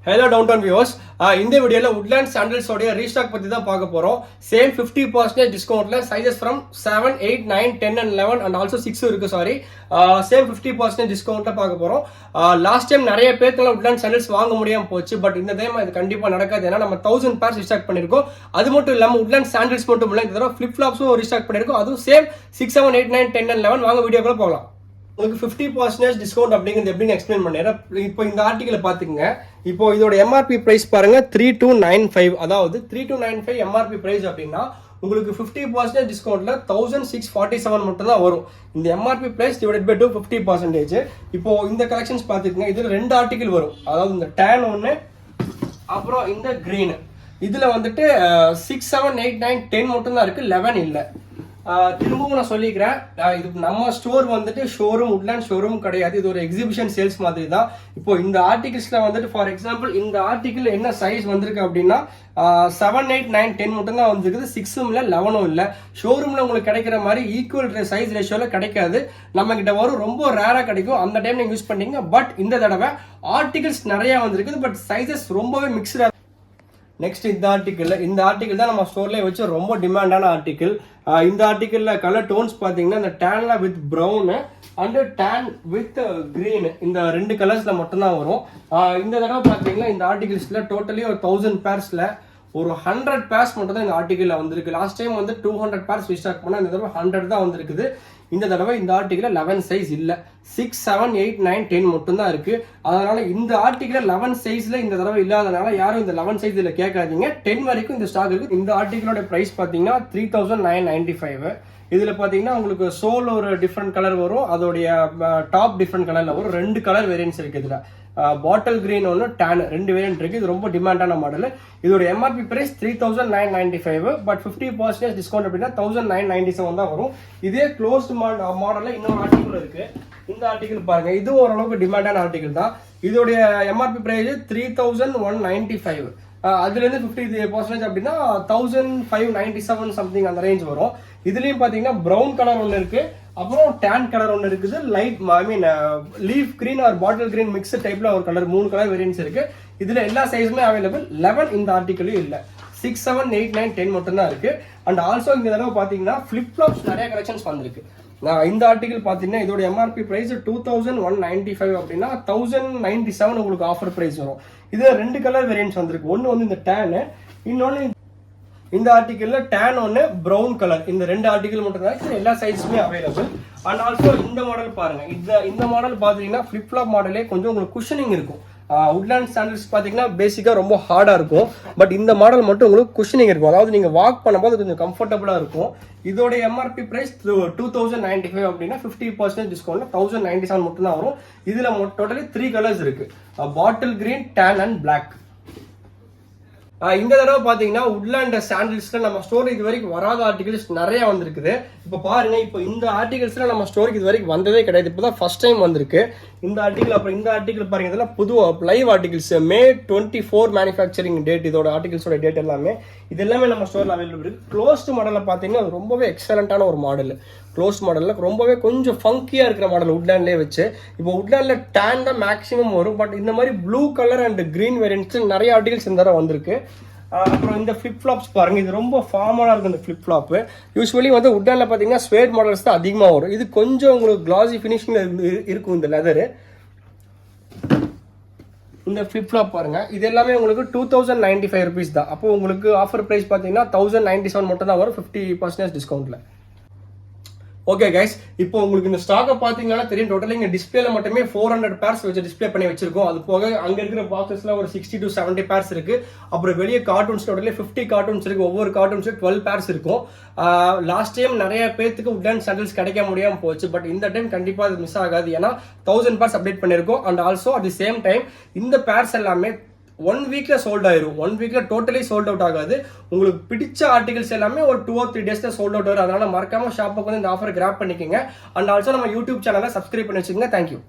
Hello downtown viewers. இந்த வீடியோல woodland sandals உடைய ரீஸ்டாக் பத்தி தான் பார்க்க போறோம். சேம் 50% டிஸ்கவுண்ட்ல sizes from 7, 8, 9, 10 and 11 and also 6 இருக்கு சாரி. சேம் 50% டிஸ்கவுண்ட்ல பார்க்க போறோம். லாஸ்ட் டைம் நிறைய பேர்க்கெல்லாம் woodland sandals வாங்க முடியாம போச்சு. பட் இந்த டைம் இது கண்டிப்பா நடக்காது. ஏன்னா நம்ம 1000 பேர்ஸ் ரீஸ்டாக் பண்ணிருக்கோம். அது மட்டும் இல்லாம woodland sandals மட்டும் இல்ல, இந்த தடவை flip flops ரீஸ்டாக் பண்ணிருக்கோம். அதுவும் சேம் 6, 7, 8, 9, 10 and 11 வாங்க வீடியோக்குள்ள போகலாம். உங்களுக்கு 50% டிஸ்கவுண்ட் அப்படிங்கிறது எப்படின்னு எக்ஸ்பிளைன் பண்ணிடுறேன். இப்போ இந்த ஆர்டிகலை பார்த்துக்கங்க. இப்போ இதோட எம்ஆர்பி பிரைஸ் பாருங்க 3295. அதாவது 3295 எம்ஆர்பி பிரைஸ் அப்படின்னா உங்களுக்கு 50% டிஸ்கவுண்ட்ல 1647 மட்டும் தான் வரும். இந்த எம்ஆர்பி பிரைஸ் டிவைடட் பை 50%. இப்போ இந்த கலெக்ஷன்ஸ் பார்த்துக்கங்க. இதுல 2 ஆர்டிகல் வரும். அதாவது இந்த டேன் ஒன்று, அப்புறம் இந்த கிரீன். இதுல வந்துட்டு 6, 7, 8, 9, 10 மட்டும் தான் இருக்கு, 11 இல்லை. திரும்பவும் நான் சொல்லிக்கிறேன், இது நம்ம ஸ்டோர் வந்துட்டு ஷோரூம் woodland ஷோரூம் கிடையாது. இது ஒரு எக்ஸிபிஷன் சேல்ஸ் மாதிரி தான். இப்போ இந்த ஆர்டிகிள்ஸ்ல வந்துட்டு ஃபார் எக்ஸாம்பிள் இந்த ஆர்டிகிள் என்ன சைஸ் வந்திருக்கு அப்படின்னா 7, 8, 9, 10 மட்டும் தான் வந்துருக்குது. 6ம் இல்லை, 11ம் இல்லை. ஷோரூம்ல உங்களுக்கு கிடைக்கிற மாதிரி ஈக்குவல் சைஸ் ரேஷியோல கிடைக்காது. நம்ம கிட்ட வரும், ரொம்ப ரேரா கிடைக்கும். அந்த டைம் நீங்க யூஸ் பண்ணீங்க. பட் இந்த தடவை ஆர்டிகிள்ஸ் நிறைய வந்திருக்குது, பட் சைசஸ் ரொம்பவே மிக்ஸ்டா. நெக்ஸ்ட் இந்த ஆர்டிகிள் தான் நம்ம ஸ்டோர்லேயே வச்சு ரொம்ப டிமாண்டான ஆர்டிகிள். இந்த ஆர்டிகிள்ல கலர் டோன்ஸ் பார்த்தீங்கன்னா இந்த டேன்ல with brown and tan with green, இந்த 2 கலர்ஸ்ல மட்டும்தான் வரும். இந்த தடவை பார்த்தீங்கன்னா இந்த ஆர்டிகிள்ஸ்ல டோட்டலி ஒரு 1000 பேர்ஸ்ல ஒரு 100 பேர்ஸ் மட்டும் தான் இந்த ஆர்டிகிள் வந்திருக்கு. லாஸ்ட் டைம் வந்து 200 பேர்ஸ் ரீஸ்டாக் பண்ணா, இந்த தடவை 100 தான் வந்திருக்குது. இந்த தடவை இந்த ஆர்டிகிள் 11 சைஸ் இல்ல, 6, 7, 8, 9, 10 மட்டும் தான் இருக்கு. அதனால இந்த ஆர்டிகிள் 11 சைஸ்ல இந்த தடவை இல்லாதனால யாரும் இந்த 11 சைஸ் இதுல கேட்காதீங்க. 10 வரைக்கும் இந்த ஸ்டாக் இருக்கு. இந்த ஆர்டிகிளோட பிரைஸ் பாத்தீங்கன்னா 3995. இதுல பாத்தீங்கன்னா உங்களுக்கு சோல் ஒரு டிஃப்ரெண்ட் கலர் வரும், அதோடைய டாப் டிஃப்ரெண்ட் கலர்ல வரும். 2 கலர் வேரியன்ஸ் இருக்கு இதுல. பாட்டில் கிரீன் ஒன்று, டேன் 2 வேரியன்ட் இருக்கு. இது ரொம்ப டிமாண்டான மாடல். இதோட எம்ஆர்பி பிரைஸ் 3995. பட் 50% டிஸ்கவுண்ட் அப்படின்னா 1997 தான் வரும். இதே க்ளோஸ்ட் மாடல்ல இன்னொரு ஆர்டிகிள் இருக்கு. இந்த ஆர்டிகிள் பாருங்க, இது ஓரளவுக்கு டிமாண்டான ஆர்டிகிள் தான். இதோடைய எம்ஆர்பி பிரைஸ் 3195. அதுல இருந்து 50% அப்படின்னா 1597 சம்திங் அந்த ரேஞ்ச் வரும். இதுலயும் பாத்தீங்கன்னா ப்ரௌன் கலர் ஒன்று இருக்கு, அப்புறம் டேன் கலர் ஒன்று இருக்குது, light leaf green or bottle green mix டைப்ல ஒரு கலர், 3 கலர் வேரியன்ஸ் இருக்கு. இதுல எல்லா சைஸுமே அவைலபிள். 11 இந்த ஆர்டிகிளும் இல்ல, 6, 7, 8, 9, 10 மட்டும் தான் இருக்கு. அண்ட் ஆல்சோ இந்த தடவை பாத்தீங்கன்னா ஃபிளிப் ஃப்ளாப்ஸ் நிறைய கலெக்ஷன்ஸ் வந்திருக்கு. இந்த ஆர்டிகிள் பாத்தீங்கன்னா இதோட எம்ஆர்பி பிரைஸ் 2195 அப்படின்னா 1097 உங்களுக்கு ஆஃபர் பிரைஸ் வரும். இதுல 2 கலர் வேரியன்ஸ் வந்திருக்கு. ஒன்னு வந்து இந்த டேன், இன்னொன்னு இந்த ஆர்டிகிள்ல டேன் ஒன்று, ப்ரௌன் கலர். இந்த 2 ஆர்டிகிள் மட்டும் தான், எல்லா சைஸுமே அவைலபிள். அண்ட் ஆல்சோ இந்த மாடல் பாருங்க. இந்த மாடல் பாத்தீங்கன்னா ஃபிளிப் ஃப்ளாப் மாடலே கொஞ்சம் உங்களுக்கு குஷனிங் இருக்கும். woodland sandals பாத்தீங்கன்னா பேசிக்கா ரொம்ப ஹார்டா இருக்கும். பட் இந்த மாடல் மட்டும் உங்களுக்கு குஷனிங் இருக்கும். அதாவது நீங்க வாக் பண்ணும்போது கொஞ்சம் கம்ஃபர்டபுளா இருக்கும். இதோட எம்ஆர்பி பிரைஸ் 2095 அப்படின்னா 50% டிஸ்கவுண்ட்ல 1097 மட்டும் தான் வரும். இதுல டோட்டலி 3 கலர்ஸ் இருக்கு, bottle green, tan and black. இந்த தடவை பாத்தீங்கன்னா woodland சாண்டில்ஸ்ல நம்ம ஸ்டோர் இது வரைக்கும் வராத ஆர்டிகல்ஸ் நிறைய வந்திருக்குது. இப்போ பாருங்க, இப்போ இந்த ஆர்டிகல்ஸ்ல நம்ம ஸ்டோருக்கு இது வரைக்கும் வந்ததே கிடையாது. இப்போதான் ஃபர்ஸ்ட் டைம் வந்திருக்கு இந்த ஆர்டிகல். அப்புறம் இந்த ஆர்டிகல் பாருங்க, இதெல்லாம் புது live articles. May 24 manufacturing date, இதோட ஆர்டிகல்ஸோட டேட் எல்லாமே இது எல்லாமே நம்ம ஸ்டோர்ல அவைலபிள் இருக்கு. க்ளோஸ்ட் மாடல்ல பாத்தீங்கன்னா அது ரொம்பவே எக்ஸலண்டான ஒரு மாடல். க்ளோஸ் மாடல்ல ரொம்பவே கொஞ்சம் ஃபங்கியா இருக்கிற மாடல் woodlandலயே வச்சு. இப்போ woodlandல டேன் தான் மேக்ஸிமம் வரும். பட் இந்த மாதிரி blue colour and green variants நிறைய ஆர்டிகல்ஸ் இந்த தடவை வந்திருக்கு. அப்புறம் இந்த ஃபிளிப் ஃப்ளாப்ஸ் பாருங்க, இது ரொம்ப ஃபார்மலா இருக்கு. இந்த ஃபிளிப் ஃப்ளாப் யூஸ்வலி வந்து woodlandல பாத்தீங்கன்னா ஸ்வேட் மாடல்ஸ் தான் அதிகமா வரும். இது கொஞ்சம் உங்களுக்கு கிளாசி ஃபினிஷிங்ல இருக்கும் இந்த லெதர். இந்த ஃபிளிப் ஃப்ளாப் பாருங்க, இது எல்லாமே உங்களுக்கு 2095 rupees தான். அப்போ உங்களுக்கு ஆஃபர் பிரைஸ் பாத்தீங்கன்னா 1097 மட்டும் தான் வரும், 50% டிஸ்கவுண்ட்ல. ஓகே கைஸ், இப்போ உங்களுக்கு இந்த ஸ்டாக்கை பார்த்தீங்கன்னா தெரியும். டோட்டலி இங்கே டிஸ்பிளேல மட்டுமே 400 பேர்ஸ் வச்சு டிஸ்பிளே பண்ணி வச்சிருக்கோம். அது போக அங்கே இருக்கிற பாக்ஸஸ்ல ஒரு 60 to 70 பேர்ஸ் இருக்கு. அப்புறம் வெளியே கார்ட்டூன்ஸ் டோட்டலி 50 கார்ட்டூன்ஸ் இருக்கு. ஒவ்வொரு கார்ட்டூன்ஸும் 12 பேர்ஸ் இருக்கும். லாஸ்ட் டைம் நிறைய பேருக்கு woodland sandals கிடைக்க முடியாம போச்சு. பட் இந்த டைம் கண்டிப்பா அது மிஸ் ஆகாது. ஏன்னா 1000 பேர்ஸ் அப்டேட் பண்ணிருக்கோம். And also at the same time இந்த பேர்ஸ் எல்லாமே 1 வீக்ல சோல்ட் ஆயிரும். 1 வீக்ல டோட்டலி சோல்ட் அவுட் ஆகாது. உங்களுக்கு பிடிச்ச ஆர்டிகல்ஸ் எல்லாமே ஒரு 2 or 3 டேஸ்ல சோல்ட் அவுட் ஆகும். அதனால மறக்காம ஷாப்புக்கு வந்து இந்த ஆஃபர் கிராப் பண்ணிக்கோங்க. அண்ட் ஆல்சோ நம்ம யூடியூப் சேனலை சப்ஸ்கிரைப் பண்ணி வச்சுக்கோங்க. தேங்க்யூ.